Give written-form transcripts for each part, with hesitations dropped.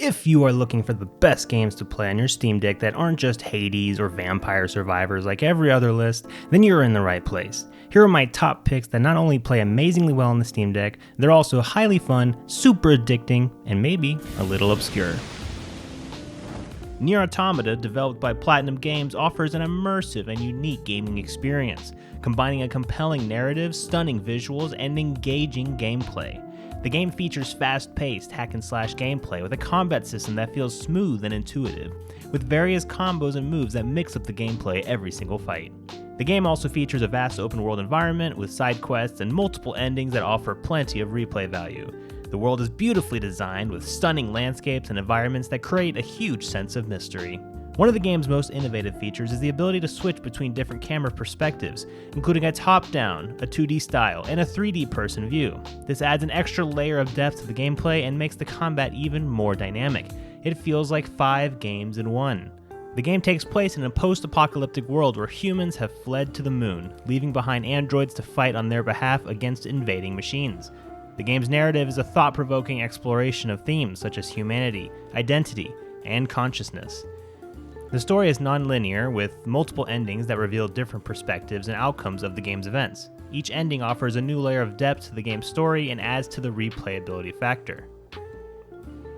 If you are looking for the best games to play on your Steam Deck that aren't just Hades or Vampire Survivors like every other list, then you're in the right place. Here are my top picks that not only play amazingly well on the Steam Deck, they're also highly fun, super addicting, and maybe a little obscure. Nier Automata, developed by Platinum Games, offers an immersive and unique gaming experience, combining a compelling narrative, stunning visuals, and engaging gameplay. The game features fast-paced hack-and-slash gameplay with a combat system that feels smooth and intuitive, with various combos and moves that mix up the gameplay every single fight. The game also features a vast open-world environment with side quests and multiple endings that offer plenty of replay value. The world is beautifully designed with stunning landscapes and environments that create a huge sense of mystery. One of the game's most innovative features is the ability to switch between different camera perspectives, including a top-down, a 2D style, and a 3D person view. This adds an extra layer of depth to the gameplay and makes the combat even more dynamic. It feels like 5 games in one. The game takes place in a post-apocalyptic world where humans have fled to the moon, leaving behind androids to fight on their behalf against invading machines. The game's narrative is a thought-provoking exploration of themes such as humanity, identity, and consciousness. The story is non-linear, with multiple endings that reveal different perspectives and outcomes of the game's events. Each ending offers a new layer of depth to the game's story and adds to the replayability factor.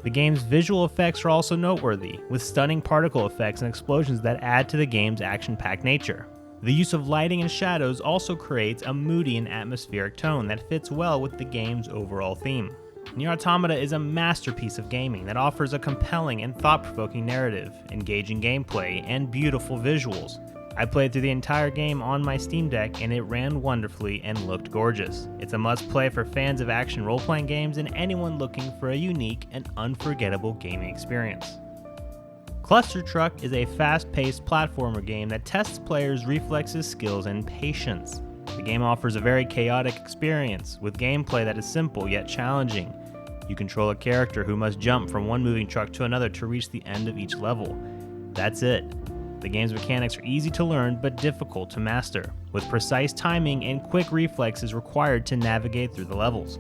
The game's visual effects are also noteworthy, with stunning particle effects and explosions that add to the game's action-packed nature. The use of lighting and shadows also creates a moody and atmospheric tone that fits well with the game's overall theme. Nier Automata is a masterpiece of gaming that offers a compelling and thought-provoking narrative, engaging gameplay, and beautiful visuals. I played through the entire game on my Steam Deck and it ran wonderfully and looked gorgeous. It's a must-play for fans of action role-playing games and anyone looking for a unique and unforgettable gaming experience. Cluster Truck is a fast-paced platformer game that tests players' reflexes, skills, and patience. The game offers a very chaotic experience, with gameplay that is simple yet challenging. You control a character who must jump from one moving truck to another to reach the end of each level. That's it. The game's mechanics are easy to learn but difficult to master, with precise timing and quick reflexes required to navigate through the levels.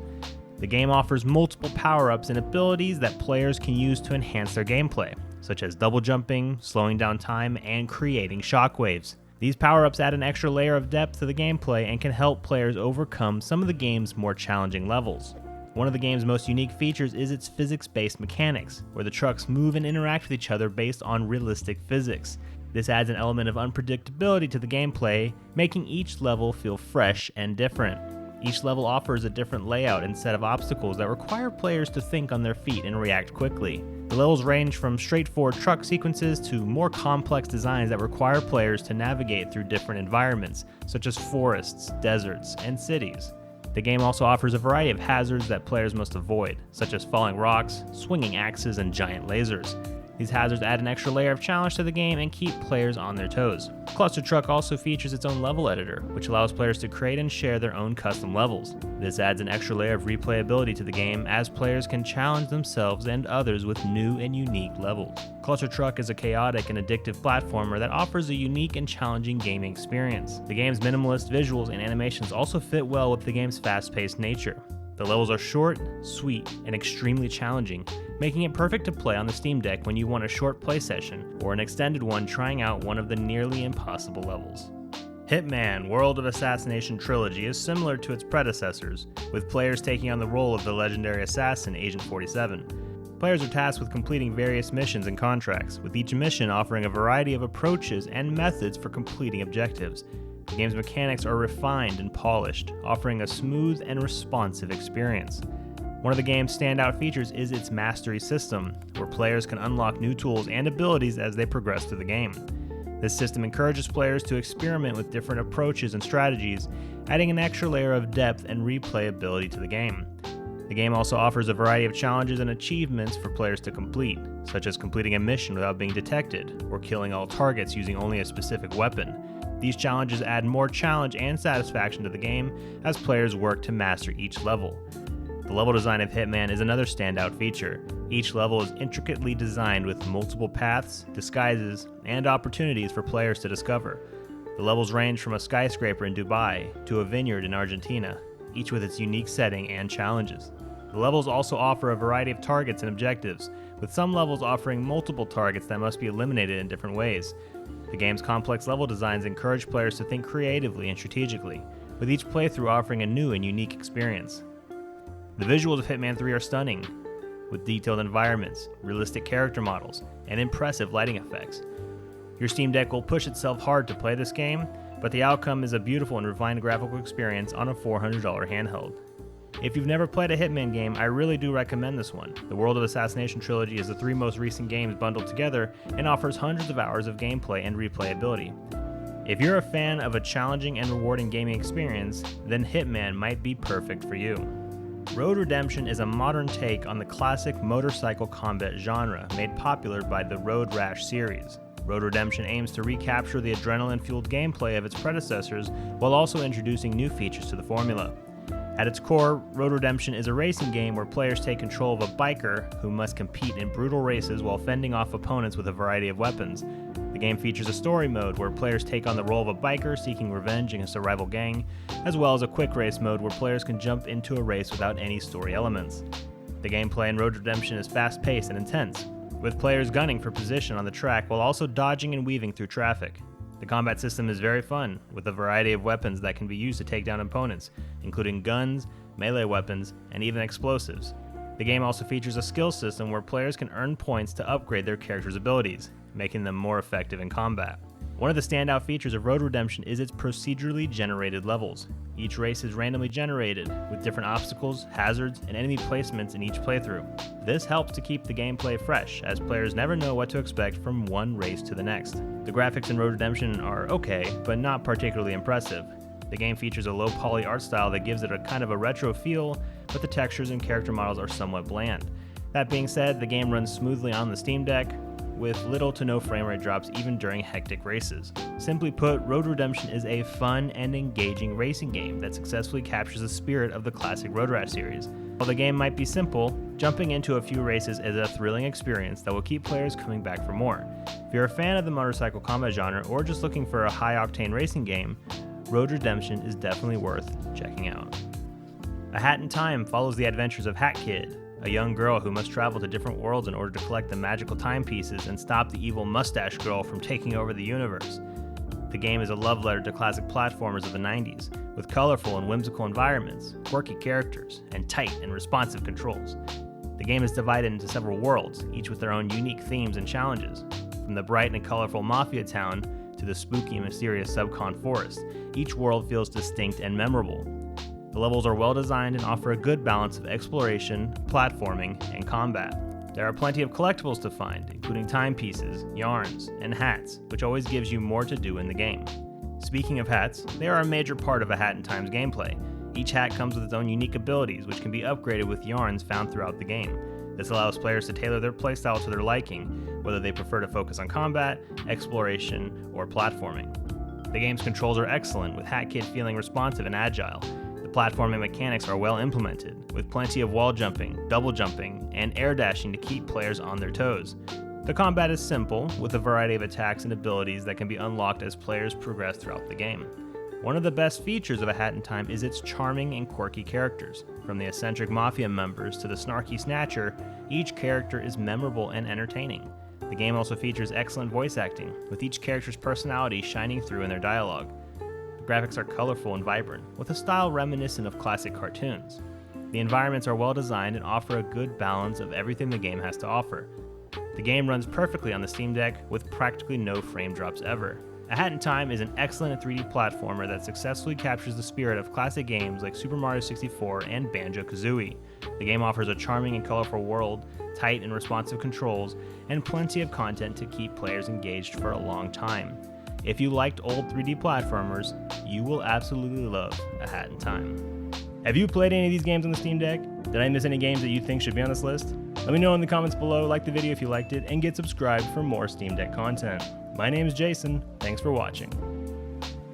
The game offers multiple power-ups and abilities that players can use to enhance their gameplay, such as double jumping, slowing down time, and creating shockwaves. These power-ups add an extra layer of depth to the gameplay and can help players overcome some of the game's more challenging levels. One of the game's most unique features is its physics-based mechanics, where the trucks move and interact with each other based on realistic physics. This adds an element of unpredictability to the gameplay, making each level feel fresh and different. Each level offers a different layout and set of obstacles that require players to think on their feet and react quickly. The levels range from straightforward truck sequences to more complex designs that require players to navigate through different environments, such as forests, deserts, and cities. The game also offers a variety of hazards that players must avoid, such as falling rocks, swinging axes, and giant lasers. These hazards add an extra layer of challenge to the game and keep players on their toes. Cluster Truck also features its own level editor, which allows players to create and share their own custom levels. This adds an extra layer of replayability to the game, as players can challenge themselves and others with new and unique levels. Cluster Truck is a chaotic and addictive platformer that offers a unique and challenging gaming experience. The game's minimalist visuals and animations also fit well with the game's fast-paced nature. The levels are short, sweet, and extremely challenging, making it perfect to play on the Steam Deck when you want a short play session or an extended one trying out one of the nearly impossible levels. Hitman: World of Assassination Trilogy is similar to its predecessors, with players taking on the role of the legendary assassin Agent 47. Players are tasked with completing various missions and contracts, with each mission offering a variety of approaches and methods for completing objectives. The game's mechanics are refined and polished, offering a smooth and responsive experience. One of the game's standout features is its mastery system, where players can unlock new tools and abilities as they progress through the game. This system encourages players to experiment with different approaches and strategies, adding an extra layer of depth and replayability to the game. The game also offers a variety of challenges and achievements for players to complete, such as completing a mission without being detected, or killing all targets using only a specific weapon. These challenges add more challenge and satisfaction to the game as players work to master each level. The level design of Hitman is another standout feature. Each level is intricately designed with multiple paths, disguises, and opportunities for players to discover. The levels range from a skyscraper in Dubai to a vineyard in Argentina, each with its unique setting and challenges. The levels also offer a variety of targets and objectives, with some levels offering multiple targets that must be eliminated in different ways. The game's complex level designs encourage players to think creatively and strategically, with each playthrough offering a new and unique experience. The visuals of Hitman 3 are stunning, with detailed environments, realistic character models, and impressive lighting effects. Your Steam Deck will push itself hard to play this game, but the outcome is a beautiful and refined graphical experience on a $400 handheld. If you've never played a Hitman game, I really do recommend this one. The World of Assassination trilogy is the 3 most recent games bundled together and offers hundreds of hours of gameplay and replayability. If you're a fan of a challenging and rewarding gaming experience, then Hitman might be perfect for you. Road Redemption is a modern take on the classic motorcycle combat genre made popular by the Road Rash series. Road Redemption aims to recapture the adrenaline-fueled gameplay of its predecessors while also introducing new features to the formula. At its core, Road Redemption is a racing game where players take control of a biker who must compete in brutal races while fending off opponents with a variety of weapons. The game features a story mode where players take on the role of a biker seeking revenge against a rival gang, as well as a quick race mode where players can jump into a race without any story elements. The gameplay in Road Redemption is fast-paced and intense, with players gunning for position on the track while also dodging and weaving through traffic. The combat system is very fun, with a variety of weapons that can be used to take down opponents, including guns, melee weapons, and even explosives. The game also features a skill system where players can earn points to upgrade their character's abilities, making them more effective in combat. One of the standout features of Road Redemption is its procedurally generated levels. Each race is randomly generated, with different obstacles, hazards, and enemy placements in each playthrough. This helps to keep the gameplay fresh, as players never know what to expect from one race to the next. The graphics in Road Redemption are okay, but not particularly impressive. The game features a low-poly art style that gives it a kind of a retro feel, but the textures and character models are somewhat bland. That being said, the game runs smoothly on the Steam Deck, with little to no frame rate drops even during hectic races. Simply put, Road Redemption is a fun and engaging racing game that successfully captures the spirit of the classic Road Rash series. While the game might be simple, jumping into a few races is a thrilling experience that will keep players coming back for more. If you're a fan of the motorcycle combat genre or just looking for a high-octane racing game, Road Redemption is definitely worth checking out. A Hat in Time follows the adventures of Hat Kid, a young girl who must travel to different worlds in order to collect the magical timepieces and stop the evil mustache girl from taking over the universe. The game is a love letter to classic platformers of the 90s, with colorful and whimsical environments, quirky characters, and tight and responsive controls. The game is divided into several worlds, each with their own unique themes and challenges. From the bright and colorful mafia town to the spooky and mysterious subcon forest, each world feels distinct and memorable. The levels are well designed and offer a good balance of exploration, platforming, and combat. There are plenty of collectibles to find, including timepieces, yarns, and hats, which always gives you more to do in the game. Speaking of hats, they are a major part of A Hat in Time's gameplay. Each hat comes with its own unique abilities, which can be upgraded with yarns found throughout the game. This allows players to tailor their playstyle to their liking, whether they prefer to focus on combat, exploration, or platforming. The game's controls are excellent, with Hat Kid feeling responsive and agile. The platforming mechanics are well implemented, with plenty of wall jumping, double jumping, and air dashing to keep players on their toes. The combat is simple, with a variety of attacks and abilities that can be unlocked as players progress throughout the game. One of the best features of A Hat in Time is its charming and quirky characters. From the eccentric mafia members to the snarky snatcher, each character is memorable and entertaining. The game also features excellent voice acting, with each character's personality shining through in their dialogue. The graphics are colorful and vibrant, with a style reminiscent of classic cartoons. The environments are well designed and offer a good balance of everything the game has to offer. The game runs perfectly on the Steam Deck, with practically no frame drops ever. A Hat in Time is an excellent 3D platformer that successfully captures the spirit of classic games like Super Mario 64 and Banjo-Kazooie. The game offers a charming and colorful world, tight and responsive controls, and plenty of content to keep players engaged for a long time. If you liked old 3D platformers, you will absolutely love A Hat in Time. Have you played any of these games on the Steam Deck? Did I miss any games that you think should be on this list? Let me know in the comments below, like the video if you liked it, and get subscribed for more Steam Deck content. My name is Jason, thanks for watching.